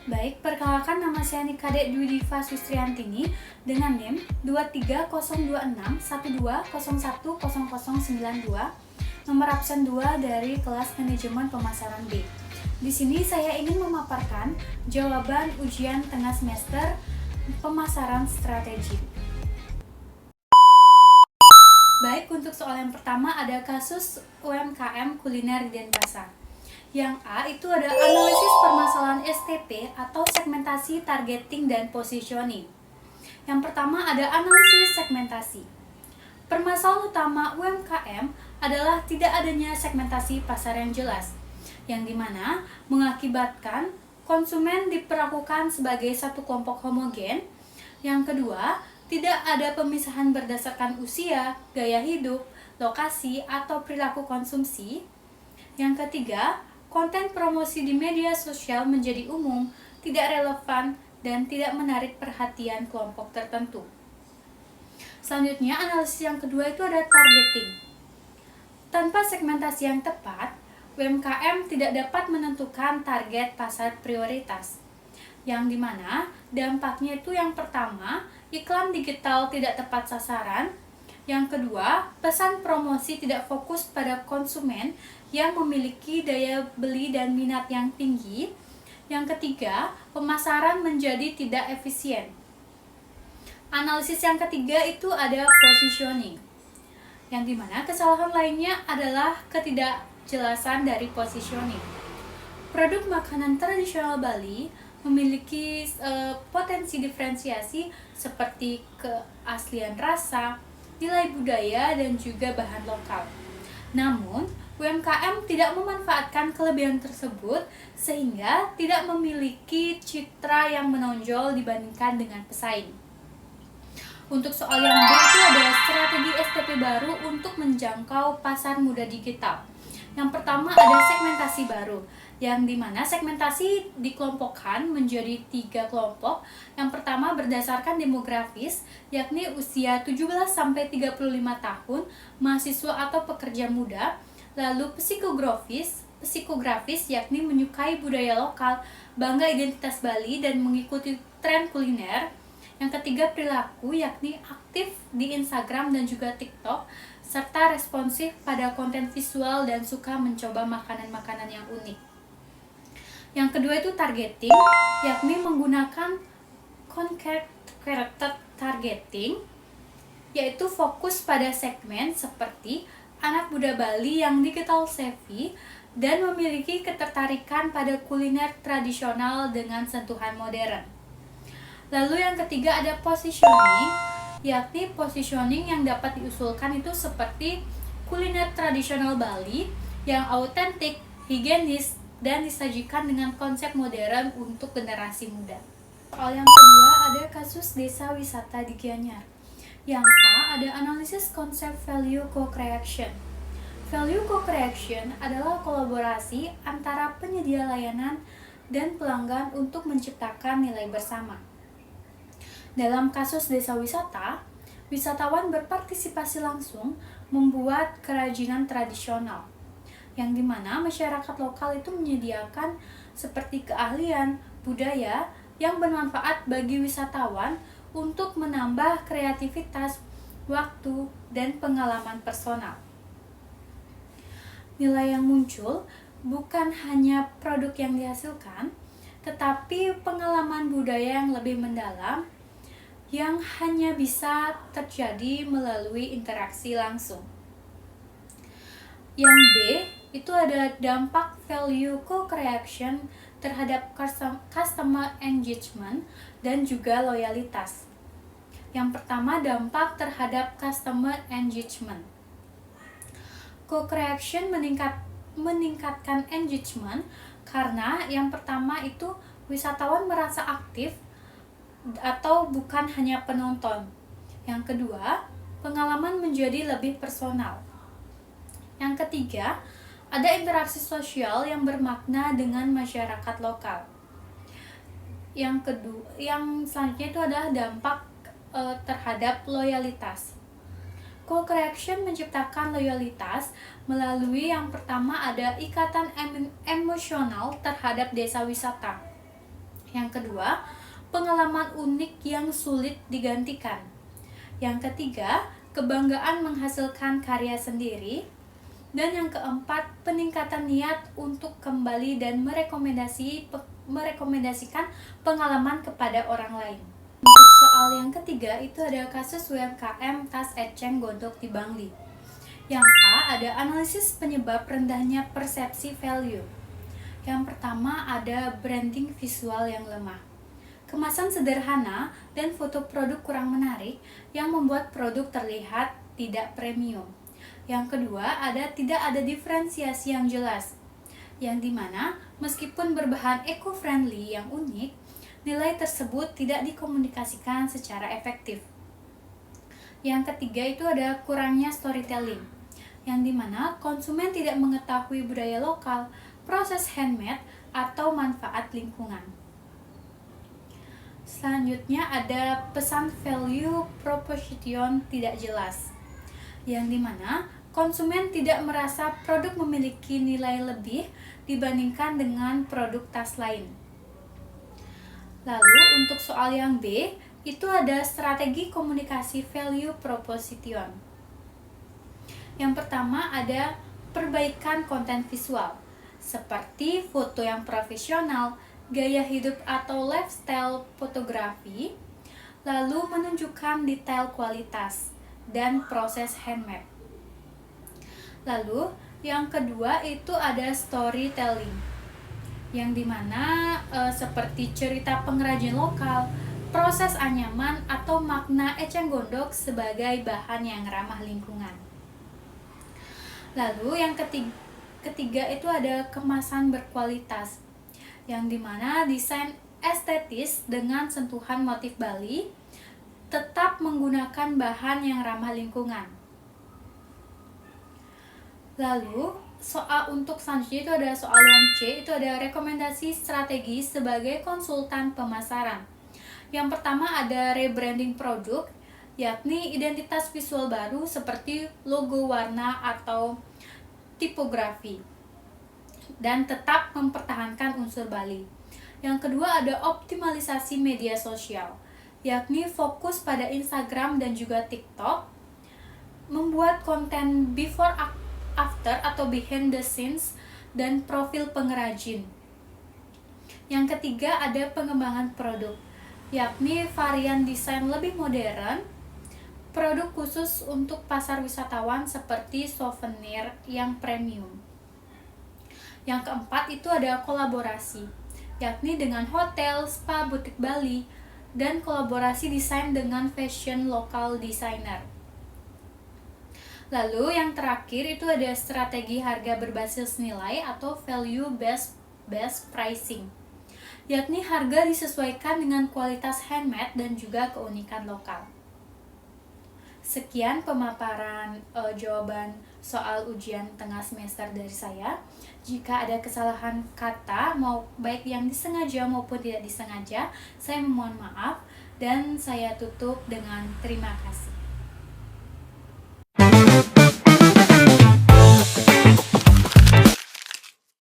Baik, perkenalkan nama saya Nikade Dwi Diva Sustriantini dengan NIM 2302612010092, nomor absen 2 dari kelas manajemen pemasaran B. Di sini saya ingin memaparkan jawaban ujian tengah semester pemasaran strategi. Baik, untuk soal yang pertama ada kasus UMKM kuliner di Denpasar. Yang A itu ada analisis permasalahan STP atau segmentasi, targeting, dan positioning. Yang pertama ada analisis segmentasi. Permasalahan utama UMKM adalah tidak adanya segmentasi pasar yang jelas, yang dimana mengakibatkan konsumen diperlakukan sebagai satu kelompok homogen. Yang kedua, tidak ada pemisahan berdasarkan usia, gaya hidup, lokasi, atau perilaku konsumsi. Yang ketiga, konten promosi di media sosial menjadi umum, tidak relevan, dan tidak menarik perhatian kelompok tertentu. Selanjutnya, analisis yang kedua itu ada targeting. Tanpa segmentasi yang tepat, UMKM tidak dapat menentukan target pasar prioritas. Yang dimana dampaknya itu yang pertama, iklan digital tidak tepat sasaran. Yang kedua, pesan promosi tidak fokus pada konsumen yang memiliki daya beli dan minat yang tinggi. Yang ketiga, pemasaran menjadi tidak efisien. Analisis yang ketiga itu ada positioning, yang dimana kesalahan lainnya adalah ketidakjelasan dari positioning. Produk makanan tradisional Bali memiliki potensi diferensiasi seperti keaslian rasa, nilai budaya, dan juga bahan lokal. Namun, UMKM tidak memanfaatkan kelebihan tersebut sehingga tidak memiliki citra yang menonjol dibandingkan dengan pesaing. Untuk soal yang B itu ada strategi STP baru untuk menjangkau pasar muda digital. Yang pertama ada segmentasi baru, yang dimana segmentasi dikelompokkan menjadi 3 kelompok. Yang pertama berdasarkan demografis, yakni usia 17-35 tahun, mahasiswa atau pekerja muda. Lalu psikografis yakni menyukai budaya lokal, bangga identitas Bali, dan mengikuti tren kuliner. Yang ketiga perilaku, yakni aktif di Instagram dan juga TikTok, serta responsif pada konten visual dan suka mencoba makanan-makanan yang unik. Yang kedua itu targeting, yakni menggunakan concrete targeting, yaitu fokus pada segmen seperti anak muda Bali yang digital savvy dan memiliki ketertarikan pada kuliner tradisional dengan sentuhan modern. Lalu yang ketiga ada positioning, yakni positioning yang dapat diusulkan itu seperti kuliner tradisional Bali yang autentik, higienis, dan disajikan dengan konsep modern untuk generasi muda. Soal yang kedua ada kasus desa wisata di Gianyar. Yang A ada analisis konsep value co-creation. Value co-creation adalah kolaborasi antara penyedia layanan dan pelanggan untuk menciptakan nilai bersama. Dalam kasus desa wisata, wisatawan berpartisipasi langsung membuat kerajinan tradisional, yang dimana masyarakat lokal itu menyediakan seperti keahlian, budaya yang bermanfaat bagi wisatawan untuk menambah kreativitas, waktu, dan pengalaman personal. Nilai yang muncul bukan hanya produk yang dihasilkan, tetapi pengalaman budaya yang lebih mendalam yang hanya bisa terjadi melalui interaksi langsung. Yang B itu ada dampak value co-creation terhadap customer engagement dan juga loyalitas. Yang pertama dampak terhadap customer engagement. Co-creation meningkatkan engagement karena yang pertama itu wisatawan merasa aktif atau bukan hanya penonton. Yang kedua, pengalaman menjadi lebih personal. Yang ketiga, ada interaksi sosial yang bermakna dengan masyarakat lokal. Yang selanjutnya itu adalah dampak terhadap loyalitas. Co-creation menciptakan loyalitas melalui yang pertama ada ikatan emosional terhadap desa wisata. Yang kedua, pengalaman unik yang sulit digantikan. Yang ketiga, kebanggaan menghasilkan karya sendiri. Dan yang keempat, peningkatan niat untuk kembali dan merekomendasikan pengalaman kepada orang lain. Untuk soal yang ketiga, itu ada kasus UMKM tas eceng gondok di Bangli. Yang A, ada analisis penyebab rendahnya persepsi value. Yang pertama, ada branding visual yang lemah. Kemasan sederhana dan foto produk kurang menarik yang membuat produk terlihat tidak premium. Yang kedua, tidak ada diferensiasi yang jelas, yang dimana meskipun berbahan eco-friendly yang unik, nilai tersebut tidak dikomunikasikan secara efektif. Yang ketiga itu ada kurangnya storytelling, yang dimana konsumen tidak mengetahui budaya lokal, proses handmade, atau manfaat lingkungan. Selanjutnya ada pesan value proposition tidak jelas, yang dimana konsumen tidak merasa produk memiliki nilai lebih dibandingkan dengan produk tas lain. Lalu untuk soal yang B, itu ada strategi komunikasi value proposition. Yang pertama ada perbaikan konten visual, seperti foto yang profesional, gaya hidup atau lifestyle fotografi, lalu menunjukkan detail kualitas dan proses handmade. Lalu yang kedua itu ada storytelling, yang dimana seperti cerita pengrajin lokal, proses anyaman, atau makna eceng gondok sebagai bahan yang ramah lingkungan. Lalu yang ketiga itu ada kemasan berkualitas, yang dimana desain estetis dengan sentuhan motif Bali tetap menggunakan bahan yang ramah lingkungan. Lalu untuk selanjutnya itu ada soal yang C, itu ada rekomendasi strategi sebagai konsultan pemasaran. Yang pertama ada rebranding produk, yakni identitas visual baru seperti logo, warna, atau tipografi, dan tetap mempertahankan unsur Bali. Yang kedua ada optimalisasi media sosial, yakni fokus pada Instagram dan juga TikTok, membuat konten before after atau behind the scenes dan profil pengrajin. Yang ketiga ada pengembangan produk, yakni varian desain lebih modern, produk khusus untuk pasar wisatawan seperti souvenir yang premium. Yang keempat itu ada kolaborasi, yakni dengan hotel, spa, butik Bali, dan kolaborasi desain dengan fashion lokal designer. Lalu yang terakhir itu ada strategi harga berbasis nilai atau value based pricing, yakni harga disesuaikan dengan kualitas handmade dan juga keunikan lokal. Sekian pemaparan jawaban soal ujian tengah semester dari saya. Jika ada kesalahan kata, baik yang disengaja maupun tidak disengaja, saya memohon maaf dan saya tutup dengan terima kasih.